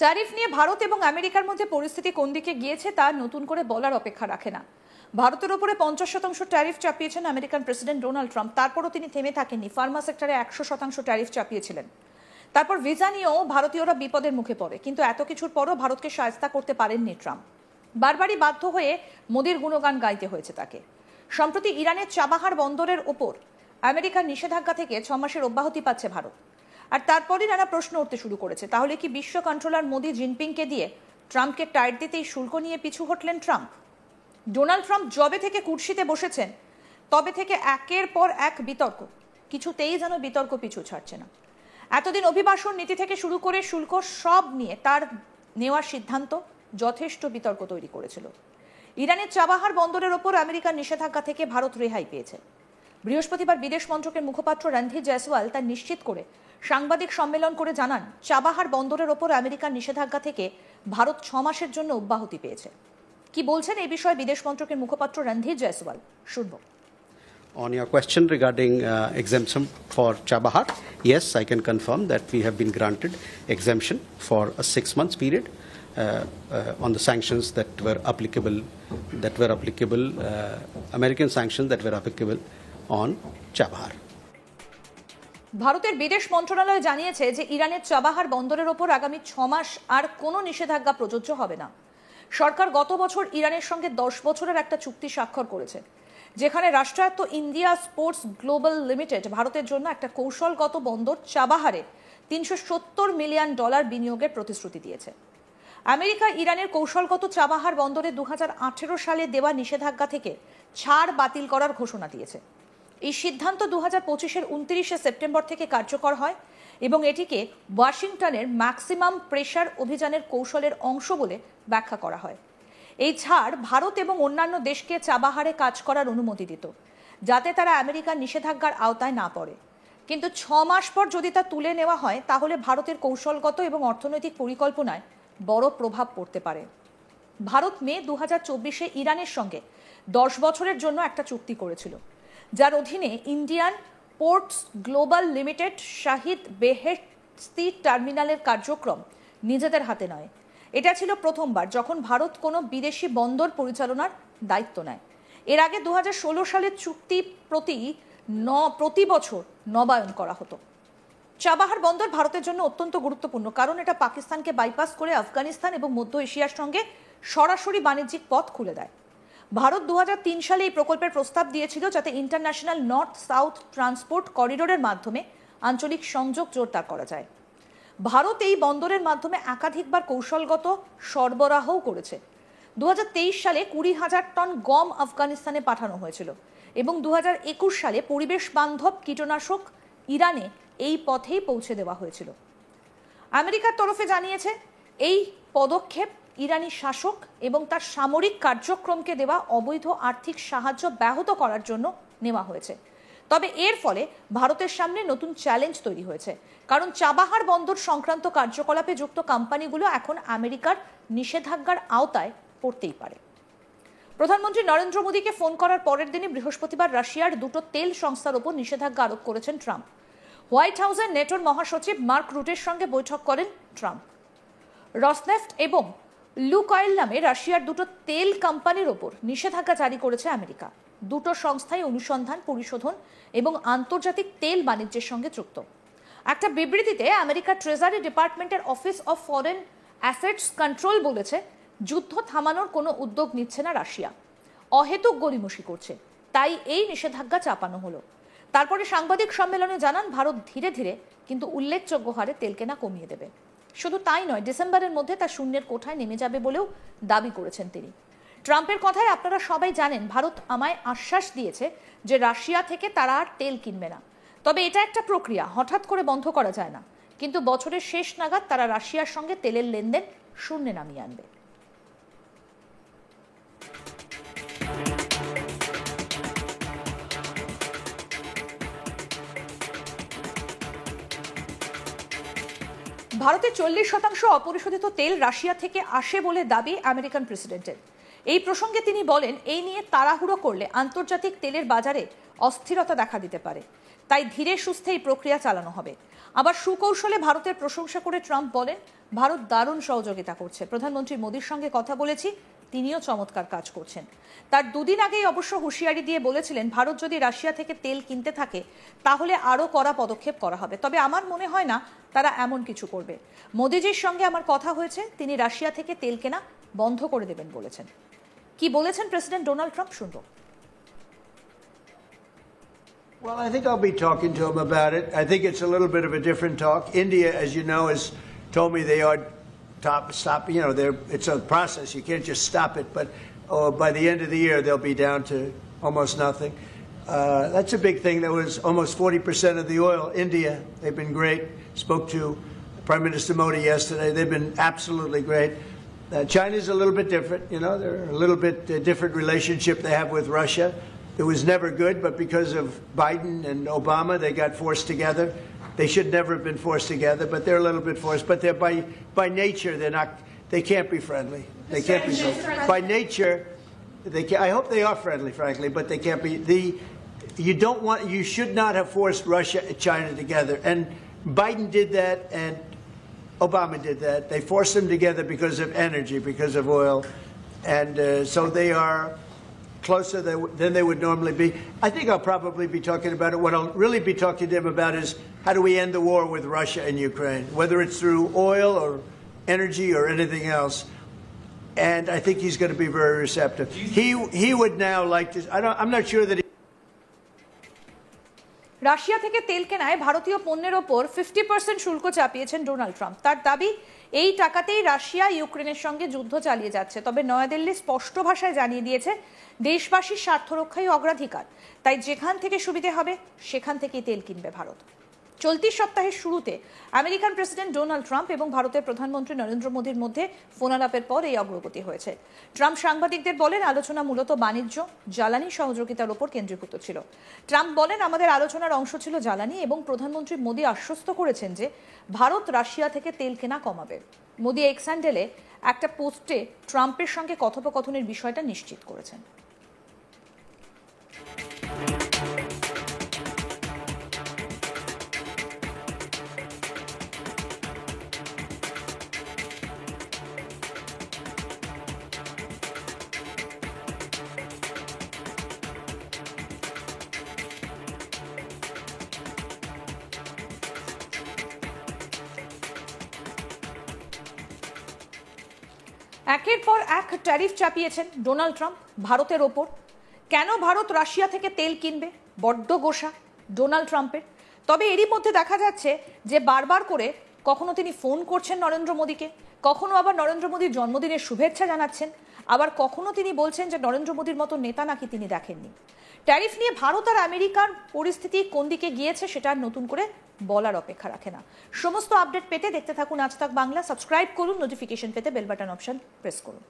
Tariff নিয়ে ভারত এবং আমেরিকার মধ্যে পরিস্থিতি কোন দিকে গিয়েছে তা নতুন করে বলার অপেক্ষা রাখে না। ভারতের উপরে 50% ট্যারিফ চাপিয়েছেন আমেরিকান প্রেসিডেন্ট ডোনাল্ড ট্রাম্প। তারপরও তিনি থেমে থাকেননি, ফার্মা সেক্টরে 100% ট্যারিফ চাপিয়েছিলেন। তারপর ভিসা নিয়েও ভারতীয়রা বিপদের মুখে পড়ে, কিন্তু এত কিছুর পরও ভারতকে শায়েস্তা করতে পারেননি ট্রাম্প। বারবারই বাধ্য হয়ে মোদির গুণগান গাইতে হয়েছে তাকে। সম্প্রতি ইরানের চাবাহার বন্দরের ওপর আমেরিকার নিষেধাজ্ঞা থেকে 6 মাসের অব্যাহতি পাচ্ছে ভারত। আর তারপরই নানা প্রশ্ন উঠতে শুরু করেছে, তাহলে কি বিশ্ব কন্ট্রোলার মোদি জিনপিংকে দিয়ে ট্রাম্পকে টাইট দিতেই শুল্ক নিয়ে পিছু হটলেন ট্রাম্প? ডোনাল্ড ট্রাম্প জবে থেকে কুর্সিতে বসেছেন তবে থেকে একের পর এক বিতর্ক, কিছুতেই যেন বিতর্ক পিছু ছাড়ছে না। এতদিন অভিবাসন নীতি থেকে শুরু করে শুল্ক সব নিয়ে তার নেওয়া সিদ্ধান্ত যথেষ্ট বিতর্ক তৈরি করেছিল। ইরানের চাবাহার বন্দরের ওপর আমেরিকার নিষেধাজ্ঞা থেকে ভারত রেহাই পেয়েছে। বৃহস্পতিবার বিদেশ মন্ত্রকের মুখপাত্র রণধীর জয়সওয়াল তা নিশ্চিত করে সাংবাদিক সম্মেলন করে জানান, চাবাহার বন্দরের ওপর আমেরিকার নিষেধাজ্ঞা থেকে ভারত 6 মাসের জন্য অব্যাহতি পেয়েছে। কি বলছেন এই বিষয়ে বিদেশ মন্ত্রকের মুখপাত্র রণধীর জয়সওয়াল, শুনব। On your question regarding exemption for Chabahar, yes, I can confirm that we have been granted exemption for a 6 months period on the sanctions that were applicable, American sanctions that were applicable on Chabahar. ভারতের বিদেশ মন্ত্রণালয় জানিয়েছে যে ইরানের চাবাহার বন্দরের ওপর আগামী 6 মাস আর কোনো নিষেধাজ্ঞা প্রযোজ্য হবে না। সরকার গত বছর ইরানের সঙ্গে 10 বছরের একটা চুক্তি স্বাক্ষর করেছে, যেখানে রাষ্ট্রায়ত্ত ইন্ডিয়া স্পোর্টস গ্লোবাল লিমিটেড ভারতের জন্য একটা কৌশলগত বন্দর চাবাহারে $370 মিলিয়ন বিনিয়োগের প্রতিশ্রুতি দিয়েছে। আমেরিকা ইরানের কৌশলগত চাবাহার বন্দরে 2018 সালে দেওয়া নিষেধাজ্ঞা থেকে ছাড় বাতিল করার ঘোষণা দিয়েছে। এই সিদ্ধান্ত 2025-এর 29 সেপ্টেম্বর থেকে কার্যকর হয় এবং এটিকে ওয়াশিংটনের ম্যাক্সিমাম প্রেসার অভিযানের কৌশলের অংশ বলে ব্যাখ্যা করা হয়। এই ছাড় ভারত এবং অন্যান্য দেশকে চাবাহারে কাজ করার অনুমতি দিত, যাতে তারা আমেরিকার নিষেধাজ্ঞার আওতায় না পড়ে। কিন্তু 6 মাস পর যদি তা তুলে নেওয়া হয়, তাহলে ভারতের কৌশলগত এবং অর্থনৈতিক পরিকল্পনায় বড় প্রভাব পড়তে পারে। ভারত মে 2024-এ ইরানের সঙ্গে 10 বছরের জন্য একটা চুক্তি করেছিল, যার অধীনে Indian Ports Global Limited Shahid Beheshti টার্মিনালের কার্যক্রম নিজেদের হাতে নয়। এটা ছিল প্রথমবার যখন ভারত কোনো বিদেশি বন্দর পরিচালনার দায়িত্ব নেয়। এর আগে 2016 সালের চুক্তি প্রতি বছর নবায়ন করা হতো। চাবাহার বন্দর ভারতের জন্য অত্যন্ত গুরুত্বপূর্ণ, কারণ এটা পাকিস্তানকে বাইপাস করে আফগানিস্তান এবং মধ্য এশিয়ার সঙ্গে সরাসরি বাণিজ্যিক পথ খুলে দেয়। ভারত 2003 সালে এই প্রকল্পের প্রস্তাব দিয়েছিল, যাতে ইন্টারন্যাশনাল নর্থ সাউথ ট্রান্সপোর্ট করিডোরের মাধ্যমে আঞ্চলিক সংযোগ জোরদার করা যায়। ভারত এই বন্দরের মাধ্যমে একাধিকবার কৌশলগত সরবরাহও করেছে। 2023 সালে 20,000 টন গম আফগানিস্তানে পাঠানো হয়েছিল এবং 2021 সালে পরিবেশ বান্ধব কীটনাশক ইরানে এই পথেই পৌঁছে দেওয়া হয়েছিল। আমেরিকার তরফে জানিয়েছে, এই পদক্ষেপ ইরানি শাসক এবং তার সামরিক কার্যক্রমকে দেওয়া অবৈধ আর্থিক সাহায্য ব্যাহত করার জন্য নেওয়া হয়েছে। তবে এর ফলে ভারতের সামনে নতুন চ্যালেঞ্জ তৈরি হয়েছে, কারণ চাবাহার বন্দর সংক্রান্ত কার্যকলাপে যুক্ত কোম্পানিগুলো এখন আমেরিকার নিষেধাজ্ঞার আওতায় পড়তেই পারে। প্রধানমন্ত্রী নরেন্দ্র মোদীকে ফোন করার পরের দিনই বৃহস্পতিবার রাশিয়ার 2টো তেল সংস্থার ওপর নিষেধাজ্ঞা আরোপ করেছেন ট্রাম্প। হোয়াইট হাউসের নেটোর মহাসচিব মার্ক রুটের সঙ্গে বৈঠক করেন ট্রাম্প। রসনেফট এবং লুকয়েল নামে রাশিয়ার 2টো তেল কোম্পানির ওপর নিষেধাজ্ঞা জারি করেছে আমেরিকা। 2টো সংস্থাই অনুসন্ধান, পরিশোধন এবং আন্তর্জাতিক তেল বাণিজ্যের সঙ্গে যুক্ত। একটা বিবৃতিতে আমেরিকার ট্রেজারি ডিপার্টমেন্টের office of foreign assets control বলেছে, যুদ্ধ থামানোর কোনো উদ্যোগ নিচ্ছে না রাশিয়া, অহেতুক গড়িমসি করছে, তাই এই নিষেধাজ্ঞা চাপানো হলো। তারপরে সাংবাদিক সম্মেলনে জানান, ভারত ধীরে ধীরে কিন্তু উল্লেখযোগ্য হারে তেল কেনা কমিয়ে দেবে। শুধু তাই নয়, ডিসেম্বরের মধ্যে তা শূন্যের কোঠায় নেমে যাবে বলেও দাবি করেছেন তিনি। ট্রাম্পের কথায় আপনারা সবাই জানেন, ভারত আমায় আশ্বাস দিয়েছে যে রাশিয়া থেকে তারা আর তেল কিনবে না। তবে এটা একটা প্রক্রিয়া, হঠাৎ করে বন্ধ করা যায় না, কিন্তু বছরের শেষ নাগাদ তারা রাশিয়ার সঙ্গে তেলের লেনদেন শূন্যে নামিয়ে আনবে। ভারতের 40% অপরিশোধিত তেল রাশিয়া থেকে আসে বলে দাবি আমেরিকান প্রেসিডেন্টের। এই প্রসঙ্গে তিনি বলেন, এই নিয়ে তাড়াহুড়ো করলে আন্তর্জাতিক তেলের বাজারে অস্থিরতা দেখা দিতে পারে। তাই ধীরে সুস্থে এই প্রক্রিয়া চালানো হবে। আবার সুকৌশলে ভারতের প্রশংসা করে ট্রাম্প বলেন, ভারত দারুণ সহযোগিতা করছে, প্রধানমন্ত্রী মোদির সঙ্গে কথা বলেছি, তিনিও চমৎকার কাজ করছেন। তার দুদিন আগেই অবশ্য হুঁশিয়ারি দিয়ে বলেছিলেন, ভারত যদি রাশিয়া থেকে তেল কিনতে থাকে তাহলে আরও কড়া পদক্ষেপ করা হবে। তবে আমার মনে হয় না তারা এমন কিছু করবে। মোদিজির সঙ্গে আমার কথা হয়েছে, তিনি রাশিয়া থেকে তেল কেনা বন্ধ করে দেবেন বলেছেন। কি বলেছেন প্রেসিডেন্ট ডোনাল্ড ট্রাম্প, শুনবো। Well, I think I'll be talking to him about it. I think it's a little bit of a different talk. India, as you know, has told me they are stop. You know, it's a process. You can't just stop it. But by the end of the year, they'll be down to almost nothing. That's a big thing. That was almost 40% of the oil. India, they've been great. Spoke to Prime Minister Modi yesterday. They've been absolutely great. China's a little bit different. You know, they're a little bit different relationship they have with Russia. It was never good, but because of Biden and Obama, they got forced together. They should never have been forced together, but they're a little bit forced. But they're by nature, they're not. They can't be friendly. They can't be friendly. By nature, they can, I hope they are friendly, frankly, but they can't be. You should not have forced Russia and China together. And Biden did that, and Obama did that. They forced them together because of energy, because of oil, and so they are closer than they would normally be. I think I'll probably be talking about it. What I'll really be talking to him about is how do we end the war with Russia and Ukraine, whether it's through oil or energy or anything else. And I think he's going to be very receptive. He would now like to. I'm not sure that. Russia থেকে তেল কেনায় ভারতীয় পণ্যের ওপর 50% শুল্ক চাপিয়েছেন Donald Trump. তার দাবি, এই টাকাতেই রাশিয়া ইউক্রেনের সঙ্গে যুদ্ধ চালিয়ে যাচ্ছে। তবে নয়াদিল্লি স্পষ্ট ভাষায় জানিয়ে দিয়েছে, দেশবাসীর স্বার্থ রক্ষাই অগ্রাধিকার, তাই যেখান থেকে সুবিধে হবে সেখান থেকেই তেল কিনবে ভারত। চলতি সপ্তাহের শুরুতে আমেরিকান প্রেসিডেন্ট ডোনাল্ড ট্রাম্প এবং ভারতের প্রধানমন্ত্রী নরেন্দ্র মোদীর মধ্যে ফোনালাপের পর এই অগ্রগতি হয়েছে। ট্রাম্প সাংবাদিকদের বলেন, আলোচনা মূলত বাণিজ্য, জ্বালানি সহযোগিতার উপর কেন্দ্রীভূত ছিল। ট্রাম্প বলেন, আমাদের আলোচনার অংশ ছিল জ্বালানি, এবং প্রধানমন্ত্রী মোদী আশ্বস্ত করেছেন যে ভারত রাশিয়া থেকে তেল কেনা কমাবে। মোদী এক্স হ্যান্ডেলে একটা পোস্টে ট্রাম্পের সঙ্গে কথোপকথনের বিষয়টা নিশ্চিত করেছেন। একের পর এক ট্যারিফ চাপিয়েছেন ডোনাল্ড ট্রাম্প ভারতের ওপর। কেন ভারত রাশিয়া থেকে তেল কিনবে, বড্ড গোসা ডোনাল্ড ট্রাম্পের। তবে এরই মধ্যে দেখা যাচ্ছে যে বারবার করে কখনো তিনি ফোন করছেন নরেন্দ্র মোদীকে, কখনো আবার নরেন্দ্র মোদীর জন্মদিনের শুভেচ্ছা জানাচ্ছেন, আবার কখনো তিনি বলছেন যে নরেন্দ্র মোদীর মতো নেতা নাকি তিনি দেখেননি। ট্যারিফ নিয়ে ভারত আর আমেরিকার পরিস্থিতি কোন দিকে গিয়েছে সেটা নতুন করে বলার অপেক্ষা রাখে না। সমস্ত আপডেট পেতে দেখতে থাকুন আজ তাক বাংলা। সাবস্ক্রাইব করুন, নোটিফিকেশন পেতে বেল বাটন অপশন প্রেস করুন।